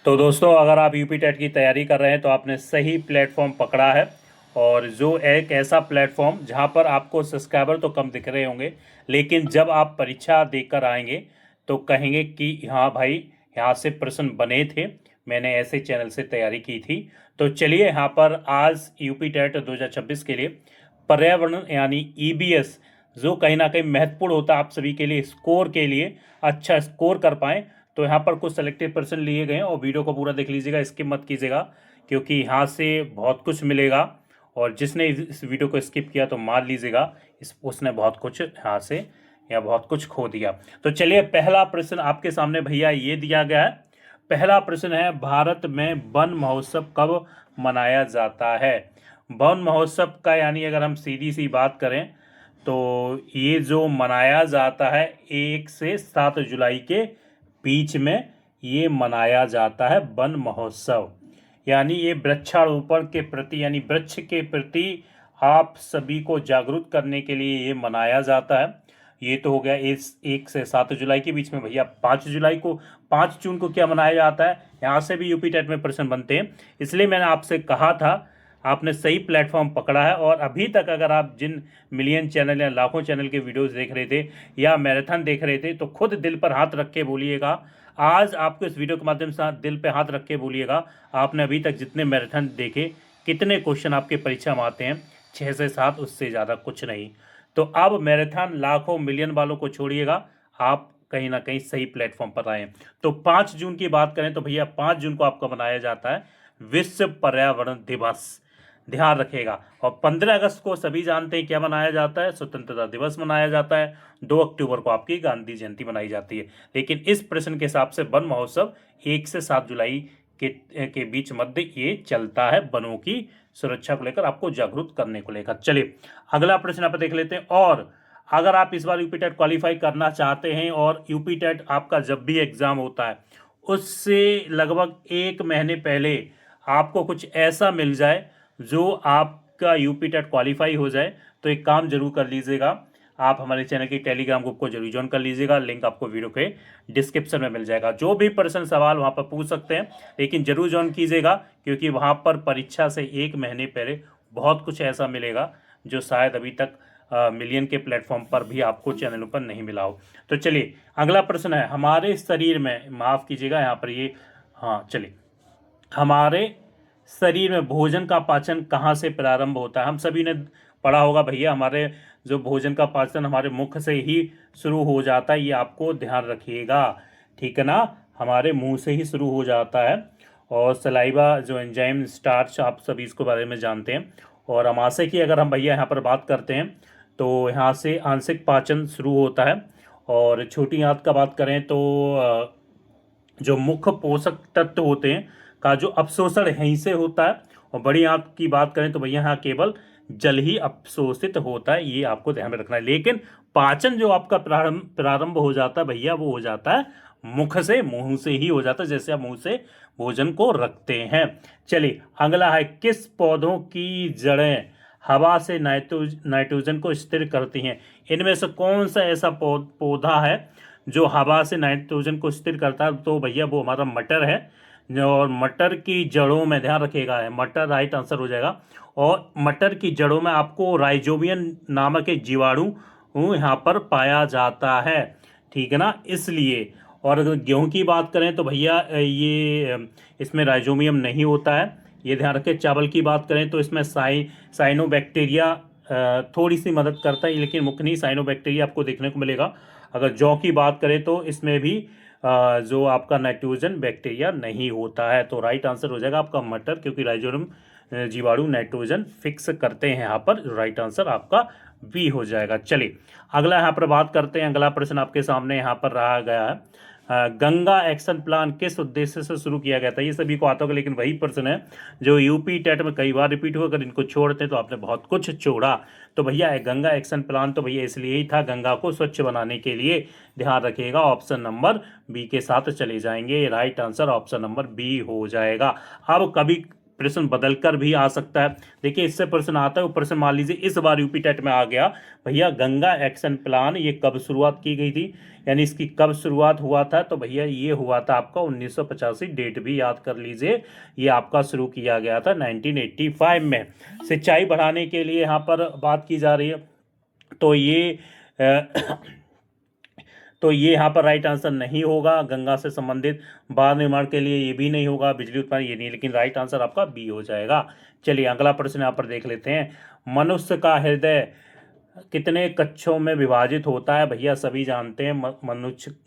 तो दोस्तों, अगर आप यूपी टेट की तैयारी कर रहे हैं तो आपने सही प्लेटफॉर्म पकड़ा है। और जो एक ऐसा प्लेटफॉर्म जहां पर आपको सब्सक्राइबर तो कम दिख रहे होंगे, लेकिन जब आप परीक्षा देकर आएंगे तो कहेंगे कि हाँ भाई, यहाँ से प्रश्न बने थे, मैंने ऐसे चैनल से तैयारी की थी। तो चलिए, यहाँ पर आज यूपी टेट 2026 के लिए पर्यावरण यानी ईबीएस, जो कहीं ना कहीं महत्वपूर्ण होता है आप सभी के लिए, स्कोर के लिए अच्छा स्कोर कर पाएँ। तो यहाँ पर कुछ सेलेक्टेड पर्सन लिए गए हैं और वीडियो को पूरा देख लीजिएगा, स्किप मत कीजिएगा, क्योंकि यहाँ से बहुत कुछ मिलेगा। और जिसने इस वीडियो को स्किप किया तो मान लीजिएगा इस उसने बहुत कुछ यहाँ से या बहुत कुछ खो दिया। तो चलिए, पहला प्रश्न आपके सामने भैया ये दिया गया है। पहला प्रश्न है, भारत में वन महोत्सव कब मनाया जाता है? वन महोत्सव का यानी अगर हम सीधी सी बात करें तो ये जो मनाया जाता है 1 से 7 जुलाई के बीच में ये मनाया जाता है वन महोत्सव। यानी ये वृक्षारोपण के प्रति यानी वृक्ष के प्रति आप सभी को जागरूक करने के लिए ये मनाया जाता है। ये तो हो गया इस 1 से 7 जुलाई के बीच में। भैया 5 जुलाई को, 5 जून को क्या मनाया जाता है? यहाँ से भी यूपी टेट में प्रश्न बनते हैं, इसलिए मैंने आपसे कहा था, आपने सही प्लेटफॉर्म पकड़ा है। और अभी तक अगर आप जिन मिलियन चैनल या लाखों चैनल के वीडियोस देख रहे थे या मैराथन देख रहे थे, तो खुद दिल पर हाथ रख के बोलिएगा, आज आपको इस वीडियो के माध्यम से दिल पे हाथ रख के बोलिएगा, आपने अभी तक जितने मैराथन देखे, कितने क्वेश्चन आपके परीक्षा में आते हैं? 6 से 7, उससे ज़्यादा कुछ नहीं। तो अब मैराथन लाखों मिलियन वालों को छोड़िएगा, आप कहीं ना कहीं सही प्लेटफॉर्म पर आए। तो 5 जून की बात करें तो भैया 5 जून को आपका मनाया जाता है विश्व पर्यावरण दिवस, ध्यान रखिएगा। और 15 अगस्त को सभी जानते हैं क्या मनाया जाता है? स्वतंत्रता दिवस मनाया जाता है। 2 अक्टूबर को आपकी गांधी जयंती मनाई जाती है। लेकिन इस प्रश्न के हिसाब से वन महोत्सव 1 से 7 जुलाई के बीच मध्य ये चलता है, वनों की सुरक्षा को लेकर, आपको जागरूक करने को लेकर। चलिए, अगला प्रश्न आप देख लेते हैं। और अगर आप इस बार यूपी टेट क्वालिफाई करना चाहते हैं और यूपी टेट आपका जब भी एग्जाम होता है उससे लगभग 1 महीने पहले आपको कुछ ऐसा मिल जाए जो आपका यूपी टेट क्वालिफाई हो जाए, तो एक काम जरूर कर लीजिएगा, आप हमारे चैनल की टेलीग्राम ग्रुप को जरूर ज्वाइन कर लीजिएगा। लिंक आपको वीडियो के डिस्क्रिप्शन में मिल जाएगा। जो भी पर्सन सवाल वहाँ पर पूछ सकते हैं, लेकिन जरूर ज्वाइन कीजिएगा, क्योंकि वहाँ पर परीक्षा से 1 महीने पहले बहुत कुछ ऐसा मिलेगा जो शायद अभी तक मिलियन के प्लेटफॉर्म पर भी आपको चैनलों पर नहीं मिला हो। तो चलिए, अगला प्रश्न है, हमारे शरीर में, माफ़ कीजिएगा यहाँ पर ये, हाँ चलिए, हमारे शरीर में भोजन का पाचन कहाँ से प्रारंभ होता है? हम सभी ने पढ़ा होगा भैया, हमारे जो भोजन का पाचन हमारे मुख से ही शुरू हो जाता है, ये आपको ध्यान रखिएगा, ठीक है ना? हमारे मुंह से ही शुरू हो जाता है। और सलाइवा जो एंजाइम स्टार्च, आप सभी इसको बारे में जानते हैं। और अमाशय की अगर हम भैया यहाँ पर बात करते हैं तो यहाँ से आंशिक पाचन शुरू होता है। और छोटी आंत का बात करें तो जो मुख्य पोषक तत्व होते हैं का जो अपशोषण यहीं से होता है। और बड़ी आंत की बात करें तो भैया यहाँ केवल जल ही अपशोषित होता है, ये आपको ध्यान में रखना है। लेकिन पाचन जो आपका प्रारंभ हो जाता है भैया, वो हो जाता है मुख से, मुंह से ही हो जाता है, जैसे आप मुंह से भोजन को रखते हैं। चलिए, अगला है, किस पौधों की जड़ें हवा से नाइट्रोजन को स्थिर करती हैं? इनमें से कौन सा ऐसा पौधा है जो हवा से नाइट्रोजन को स्थिर करता है? तो भैया वो हमारा मटर है। और मटर की जड़ों में, ध्यान रखिएगा, है मटर राइट आंसर हो जाएगा। और मटर की जड़ों में आपको राइजोबियम नामक एक जीवाणु यहाँ पर पाया जाता है, ठीक है ना? इसलिए। और अगर गेहूं की बात करें तो भैया ये इसमें राइजोबियम नहीं होता है, ये ध्यान रखें। चावल की बात करें तो इसमें साइनोबैक्टीरिया थोड़ी सी मदद करता है, लेकिन मुख्य नहीं, साइनोबैक्टीरिया आपको देखने को मिलेगा। अगर जौ की बात करें तो इसमें भी जो आपका नाइट्रोजन बैक्टीरिया नहीं होता है। तो राइट आंसर हो जाएगा आपका मटर, क्योंकि राइजोबियम जीवाणु नाइट्रोजन फिक्स करते हैं यहाँ पर। राइट आंसर आपका बी हो जाएगा। चलिए, अगला यहाँ पर बात करते हैं। अगला प्रश्न आपके सामने यहाँ पर रहा गया है, गंगा एक्शन प्लान किस उद्देश्य से शुरू किया गया था? ये सभी को आता होगा, लेकिन वही प्रश्न है जो यूपी टेट में कई बार रिपीट हुआ। अगर इनको छोड़ते तो आपने बहुत कुछ छोड़ा। तो भैया गंगा एक्शन प्लान तो भैया इसलिए ही था, गंगा को स्वच्छ बनाने के लिए। ध्यान रखिएगा, ऑप्शन नंबर बी के साथ चले जाएंगे। Right answer option number B हो जाएगा। अब कभी प्रश्न बदल कर भी आ सकता है। देखिए इससे प्रश्न आता है, वो प्रश्न मान लीजिए इस बार यूपी टेट में आ गया, भैया गंगा एक्शन प्लान ये कब शुरुआत की गई थी, यानी इसकी कब शुरुआत हुआ था, तो भैया ये हुआ था आपका 1985, डेट भी याद कर लीजिए, ये आपका शुरू किया गया था 1985 में। सिंचाई बढ़ाने के लिए यहाँ पर बात की जा रही है, तो ये तो ये यहाँ पर राइट आंसर नहीं होगा। गंगा से संबंधित बांध निर्माण के लिए ये भी नहीं होगा, बिजली उत्पादन ये नहीं, लेकिन राइट आंसर आपका बी हो जाएगा। चलिए अगला प्रश्न यहाँ पर देख लेते हैं। मनुष्य का हृदय कितने कक्षों में विभाजित होता है, भैया सभी जानते हैं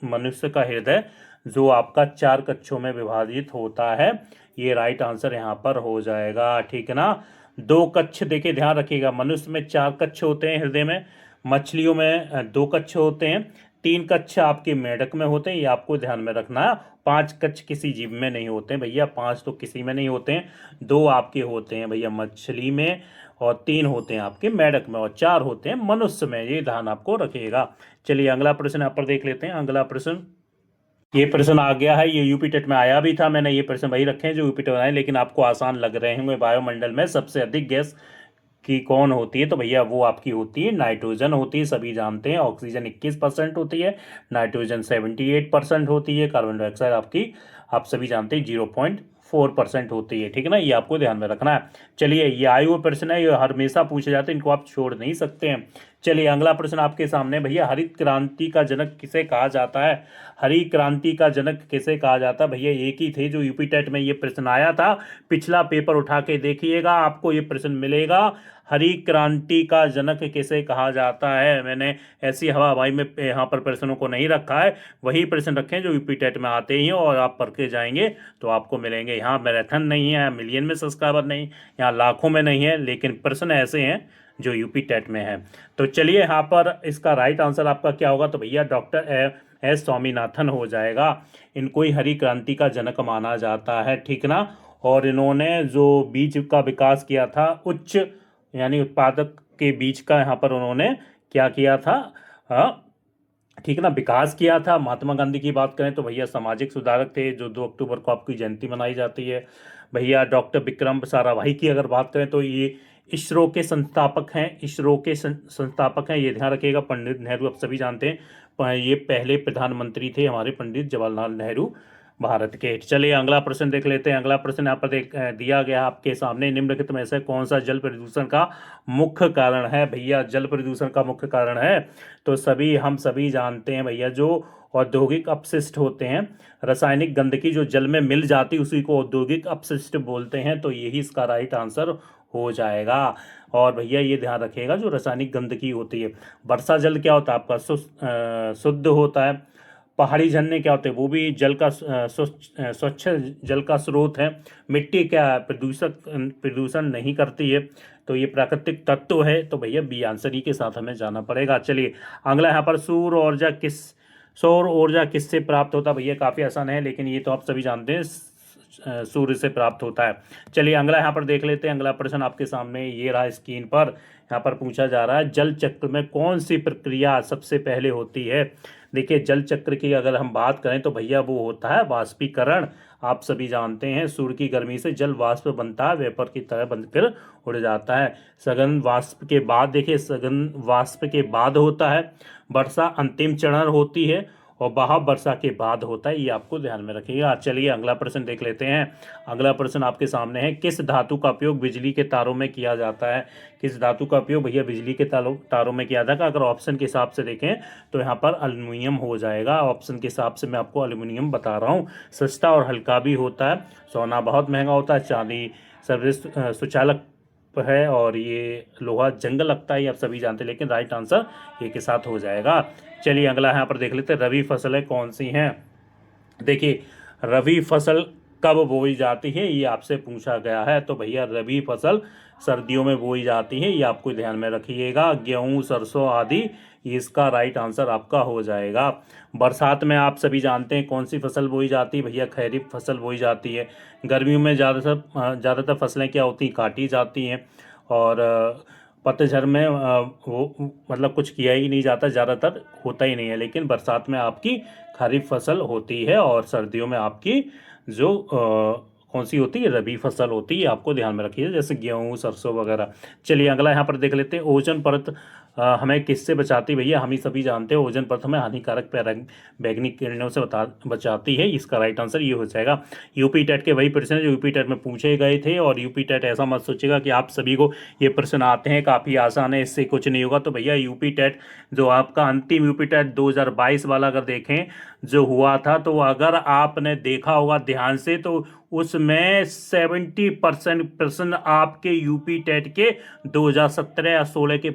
मनुष्य का हृदय जो आपका 4 कक्षों में विभाजित होता है, ये राइट आंसर यहाँ पर हो जाएगा, ठीक है ना। 2 कक्ष, देखिए ध्यान रखिएगा, मनुष्य में 4 कक्ष होते हैं हृदय में, मछलियों में 2 कक्ष होते हैं, 3 कक्ष आपके मेढक में होते हैं, ये आपको ध्यान में रखना है। 5 कक्ष किसी जीव में नहीं होते हैं भैया, 5 तो किसी में नहीं होते हैं, 2 आपके होते हैं भैया मछली में, और 3 होते हैं आपके मेढक में, और 4 होते हैं मनुष्य में, ये ध्यान आपको रखिएगा। चलिए अगला प्रश्न यहाँ पर देख लेते हैं। अगला प्रश्न, ये प्रश्न आ गया है, ये यूपी टेट में आया भी था, मैंने ये प्रश्न वही रखे हैं जो यूपी टेट में आए, लेकिन आपको आसान लग रहे होंगे। वायुमंडल में सबसे अधिक गैस की कौन होती है, तो भैया वो आपकी होती है नाइट्रोजन होती है, सभी जानते हैं। ऑक्सीजन 21% होती है, नाइट्रोजन 78% होती है, कार्बन डाइऑक्साइड आपकी आप सभी जानते हैं 0.4% होती है, ठीक है ना, ये आपको ध्यान में रखना है। चलिए ये आए हुए प्रश्न है, ये हमेशा पूछे जाते हैं, इनको आप छोड़ नहीं सकते हैं। चलिए अगला प्रश्न आपके सामने, भैया हरित क्रांति का जनक किसे कहा जाता है, हरित क्रांति का जनक किसे कहा जाता है, भैया एक ही थे जो यूपी टेट में ये प्रश्न आया था, पिछला पेपर उठा के देखिएगा आपको ये प्रश्न मिलेगा, हरित क्रांति का जनक किसे कहा जाता है। मैंने ऐसी हवा हवाई में यहाँ पर प्रश्नों को नहीं रखा है, वही प्रश्न रखे हैं जो यूपी टेट में आते ही हैं, और आप पढ़ के जाएंगे तो आपको मिलेंगे। यहाँ मैराथन नहीं है, मिलियन में सब्सक्राइबर नहीं, यहाँ लाखों में नहीं है, लेकिन प्रश्न ऐसे हैं जो यूपी टेट में है। तो चलिए यहाँ पर इसका राइट आंसर आपका क्या होगा, तो भैया डॉक्टर एस स्वामीनाथन हो जाएगा, इनको ही हरी क्रांति का जनक माना जाता है, ठीक ना। और इन्होंने जो बीज का विकास किया था, उच्च यानी उत्पादक के बीज का यहाँ पर उन्होंने क्या किया था, ठीक है ना, विकास किया था। महात्मा गांधी की बात करें तो भैया सामाजिक सुधारक थे, जो 2 अक्टूबर को आपकी जयंती मनाई जाती है। भैया डॉक्टर विक्रम साराभाई की अगर बात करें तो ये इसरो के संस्थापक हैं, इसरो के संस्थापक हैं, ये ध्यान रखिएगा। पंडित नेहरू आप सभी जानते हैं, ये पहले प्रधानमंत्री थे हमारे पंडित जवाहरलाल नेहरू भारत के। चलिए अगला प्रश्न देख लेते हैं। अगला प्रश्न यहाँ पर दिया गया आपके सामने, निम्नलिखित में से कौन सा जल प्रदूषण का मुख्य कारण है, भैया जल प्रदूषण का मुख्य कारण है तो हम सभी जानते हैं भैया, जो औद्योगिक अपशिष्ट होते हैं, रासायनिक गंदगी जो जल में मिल जाती है उसी को औद्योगिक अपशिष्ट बोलते हैं, तो यही इसका राइट आंसर हो जाएगा। और भैया ये ध्यान रखिएगा, जो रासायनिक गंदगी होती है, वर्षा जल क्या होता है आपका शुद्ध होता है, पहाड़ी झरने क्या होते हैं वो भी जल का स्वच्छ जल का स्रोत है, मिट्टी क्या है प्रदूषण नहीं करती है, तो ये प्राकृतिक तत्व है, तो भैया बी आंसर ही के साथ हमें जाना पड़ेगा। चलिए अगला यहाँ पर सौर ऊर्जा किससे प्राप्त होता है, भैया काफ़ी आसान है, लेकिन ये तो आप सभी जानते हैं सूर्य से प्राप्त होता है। चलिए अगला यहाँ पर देख लेते हैं। अगला प्रश्न आपके सामने ये रहा स्क्रीन पर, यहाँ पर पूछा जा रहा है, जल चक्र में कौन सी प्रक्रिया सबसे पहले होती है। देखिए जल चक्र की अगर हम बात करें तो भैया वो होता है वाष्पीकरण। आप सभी जानते हैं सूर्य की गर्मी से जल वाष्प बनता है, वेपर की तरह बनकर उड़ जाता है। सघन वाष्प के बाद, देखिए सघन वाष्प के बाद होता है वर्षा, अंतिम चरण होती है, और बहाव वर्षा के बाद होता है, ये आपको ध्यान में रखिएगा। चलिए अगला प्रश्न देख लेते हैं। अगला प्रश्न आपके सामने है, किस धातु का उपयोग बिजली के तारों में किया जाता है। किस धातु का उपयोग भैया बिजली के तारों में किया जाता है। अगर ऑप्शन के हिसाब से देखें तो यहाँ पर एल्युमिनियम हो जाएगा, ऑप्शन के हिसाब से मैं आपको एल्युमिनियम बता रहा हूँ। सस्ता और हल्का भी होता है, सोना बहुत महंगा होता है, चांदी सर्वश्रेष्ठ सुचालक है, और ये लोहा जंग लगता है, ये आप सभी जानते हैं, लेकिन राइट आंसर ये के साथ हो जाएगा। चलिए अगला यहाँ पर देख लेते हैं, रबी फसलें कौन सी हैं। देखिए रबी फसल कब बोई जाती है, ये आपसे पूछा गया है, तो भैया रबी फसल सर्दियों में बोई जाती है, ये आपको ध्यान में रखिएगा। गेहूँ सरसों आदि, इसका राइट आंसर आपका हो जाएगा। बरसात में आप सभी जानते हैं कौन सी फसल बोई जाती है, भैया खरीफ फसल बोई जाती है। गर्मियों में ज़्यादातर फसलें क्या होती हैं, काटी जाती हैं, और पतझड़ में वो मतलब कुछ किया ही नहीं जाता, ज़्यादातर होता ही नहीं है, लेकिन बरसात में आपकी खरीफ फसल होती है, और सर्दियों में आपकी जो कौन सी होती है, रबी फसल होती है, आपको ध्यान में रखिए, जैसे गेहूँ, सरसों वगैरह। चलिए अगला यहाँ पर देख लेते हैं, ओजोन परत हमें किससे बचाती, भैया हम ही सभी जानते हैं, ओजोन परत हमें हानिकारक बैगनी किरणों से बचाती है। इसका राइट आंसर ये हो जाएगा। यूपी टेट के वही प्रश्न जो यूपी टेट में पूछे गए थे, और यूपी टेट ऐसा मत सोचेगा कि आप सभी को ये प्रश्न आते हैं, काफ़ी आसान है, इससे कुछ नहीं होगा। तो भैया यूपी टेट जो आपका अंतिम यूपी टेट 2022 वाला अगर देखें जो हुआ था, तो अगर आपने देखा होगा ध्यान से, तो उसमें 70% प्रश्न आपके यूपी टेट के 2017 या 16 के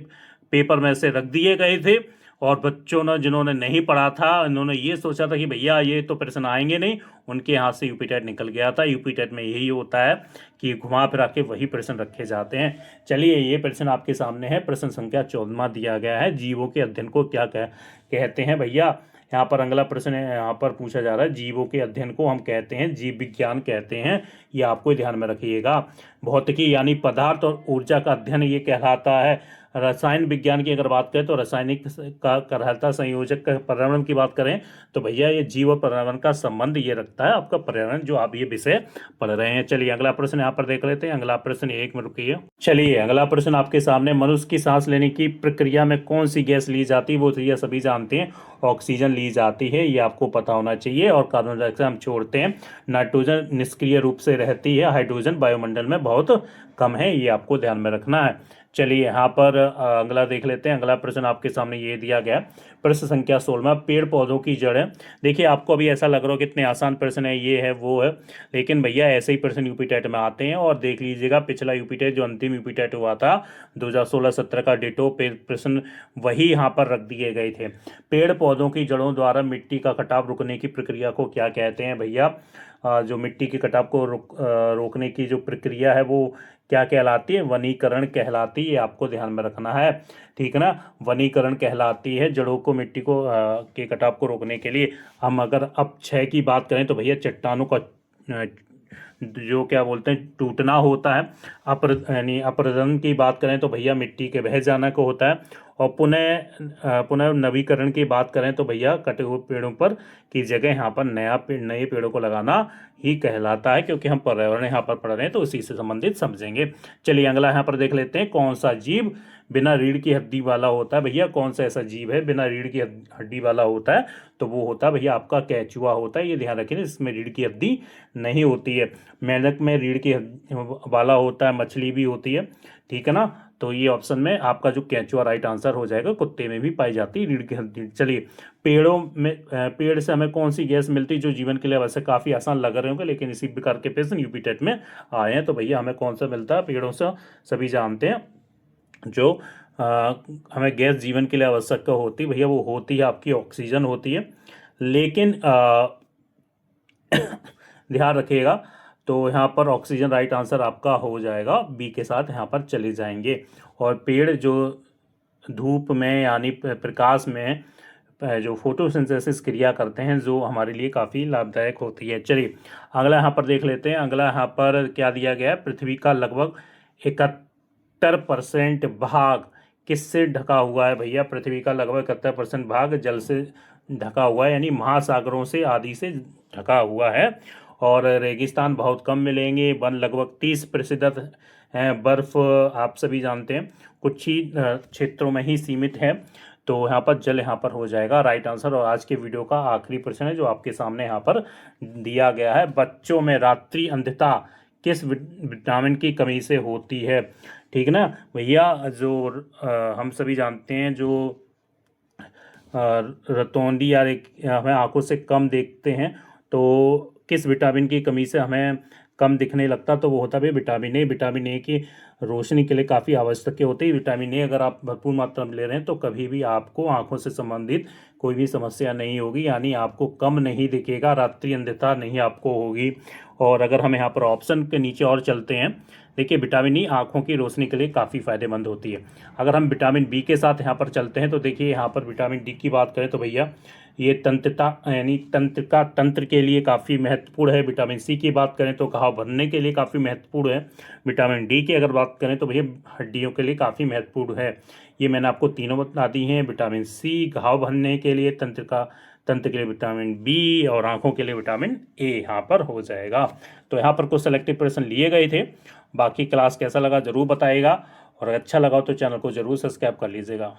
पेपर में से रख दिए गए थे। और बच्चों ने जिन्होंने नहीं पढ़ा था, उन्होंने ये सोचा था कि भैया ये तो प्रश्न आएंगे नहीं, उनके हाथ से यूपी टेट निकल गया था। यूपी टेट में यही होता है कि घुमा फिरा के वही प्रश्न रखे जाते हैं। चलिए ये प्रश्न आपके सामने है, प्रश्न संख्या 14 दिया गया है, जीवों के अध्ययन को क्या कहते हैं भैया। यहाँ पर अगला प्रश्न है, यहाँ पर पूछा जा रहा है, जीवों के अध्ययन को हम कहते हैं जीव विज्ञान कहते हैं, ये आपको ध्यान में रखिएगा। भौतिकी यानी पदार्थ और ऊर्जा का अध्ययन ये कहलाता है। रसायन विज्ञान की अगर बात करें तो रासायनिक का कहलाता संयोजक का। पर्यावरण की बात करें तो भैया ये जीव और पर्यावरण का संबंध ये रखता है आपका पर्यावरण, जो आप ये विषय पढ़ रहे हैं। चलिए अगला प्रश्न यहाँ पर देख लेते हैं। अगला प्रश्न, एक में रुकिए। चलिए अगला प्रश्न आपके सामने, मनुष्य की सांस लेने की प्रक्रिया में कौन सी गैस ली जाती है, वो तो ये सभी जानते हैं, ऑक्सीजन ली जाती है, ये आपको पता होना चाहिए। और कार्बन डाइऑक्साइड हम छोड़ते हैं। नाइट्रोजन निष्क्रिय रूप से रहती है, हाइड्रोजन वायुमंडल में बहुत कम है, ये आपको ध्यान में रखना है। चलिए यहाँ पर अगला देख लेते हैं। अगला प्रश्न आपके सामने ये दिया गया, प्रश्न संख्या 16, पेड़ पौधों की जड़ें। देखिए आपको अभी ऐसा लग रहा हो कितने आसान प्रश्न है, ये है वो है, लेकिन भैया ऐसे ही प्रश्न यूपी टेट में आते हैं। और देख लीजिएगा पिछला यूपी टेट जो अंतिम यूपी टेट हुआ था 2016-17 का डिटो प्रश्न वही यहाँ पर रख दिए गए थे। पेड़ पौधों की जड़ों द्वारा मिट्टी का कटाव रुकने की प्रक्रिया को क्या कहते हैं भैया। जो मिट्टी के कटाव को रोकने की जो प्रक्रिया है वो क्या कहलाती है, वनीकरण कहलाती है, आपको ध्यान में रखना है, ठीक है ना। वनीकरण कहलाती है जड़ों को मिट्टी को के कटाव को रोकने के लिए। हम अगर अब 6 की बात करें तो भैया चट्टानों का जो क्या बोलते हैं टूटना होता है। यानी अपरदन की बात करें तो भैया मिट्टी के बह जाना को होता है। और पुनः नवीकरण की बात करें तो भैया कटे हुए पेड़ों पर की जगह यहाँ पर नए पेड़ों को लगाना ही कहलाता है, क्योंकि हम पर्यावरण यहाँ पर पढ़ रहे हैं तो उसी से संबंधित समझेंगे। चलिए अगला यहाँ पर देख लेते हैं, कौन सा जीव बिना रीढ़ की हड्डी वाला होता है भैया। कौन सा ऐसा जीव है बिना रीढ़ की हड्डी वाला होता है, तो वो होता है भैया आपका केंचुआ होता है। ये ध्यान रखिए, इसमें रीढ़ की हड्डी नहीं होती है। मेंढक में रीढ़ की वाला होता है, मछली भी होती है, ठीक है ना। तो ये ऑप्शन में आपका जो केंचुआ राइट आंसर हो जाएगा। कुत्ते में भी पाई जाती है रीढ़ की हड्डी। चलिए पेड़ से हमें कौन सी गैस मिलती है जो जीवन के लिए वैसे काफ़ी आसान लग रहे होंगे, लेकिन इसी प्रकार के प्रश्न यूपी टेट में आए हैं। तो भैया हमें कौन सा मिलता है पेड़ों से, सभी जानते हैं, जो हमें गैस जीवन के लिए आवश्यक होती है भैया वो होती है आपकी ऑक्सीजन होती है। लेकिन ध्यान रखिएगा, तो यहाँ पर ऑक्सीजन राइट आंसर आपका हो जाएगा, बी के साथ यहाँ पर चले जाएंगे। और पेड़ जो धूप में यानी प्रकाश में जो फोटोसिंथेसिस क्रिया करते हैं, जो हमारे लिए काफ़ी लाभदायक होती है। चलिए अगला यहाँ पर देख लेते हैं। अगला यहाँ पर क्या दिया गया है, पृथ्वी का लगभग 71% भाग किससे ढका हुआ है भैया। पृथ्वी का लगभग 71% भाग जल से ढका हुआ है, यानी महासागरों से आदि से ढका हुआ है। और रेगिस्तान बहुत कम मिलेंगे, वन लगभग 30% हैं, बर्फ़ आप सभी जानते हैं कुछ ही क्षेत्रों में ही सीमित है। तो यहाँ पर जल यहाँ पर हो जाएगा राइट आंसर। और आज के वीडियो का आखिरी प्रश्न है जो आपके सामने यहाँ पर दिया गया है, बच्चों में रात्रि अंधता किस विटामिन की कमी से होती है, ठीक ना भैया। जो हम सभी जानते हैं, जो रतौंधी या हमें आंखों से कम देखते हैं, तो किस विटामिन की कमी से हमें कम दिखने लगता, तो वो होता है विटामिन ए। विटामिन ए की रोशनी के लिए काफ़ी आवश्यक होती है। विटामिन ए अगर आप भरपूर मात्रा में ले रहे हैं तो कभी भी आपको आंखों से संबंधित कोई भी समस्या नहीं होगी, यानी आपको कम नहीं दिखेगा, रात्रि अंधता नहीं आपको होगी। और अगर हम यहाँ पर ऑप्शन के नीचे और चलते हैं, देखिए विटामिन ई आँखों की रोशनी के लिए काफ़ी फ़ायदेमंद होती है। अगर हम विटामिन बी के साथ यहाँ पर चलते हैं तो देखिए यहाँ पर विटामिन डी की बात करें तो भैया ये तंत्रिका यानी तंत्र के लिए काफ़ी महत्वपूर्ण है। विटामिन सी की बात करें तो घाव भरने के लिए काफ़ी महत्वपूर्ण है। विटामिन डी की अगर बात करें तो भैया हड्डियों के लिए काफ़ी महत्वपूर्ण है। ये मैंने आपको तीनों बता दी हैं। विटामिन सी घाव भरने के लिए, दंत के लिए विटामिन बी और आँखों के लिए विटामिन ए यहाँ पर हो जाएगा। तो यहाँ पर कुछ सेलेक्टिव प्रश्न लिए गए थे। बाकी क्लास कैसा लगा ज़रूर बताइएगा, और अच्छा लगा तो चैनल को ज़रूर सब्सक्राइब कर लीजिएगा।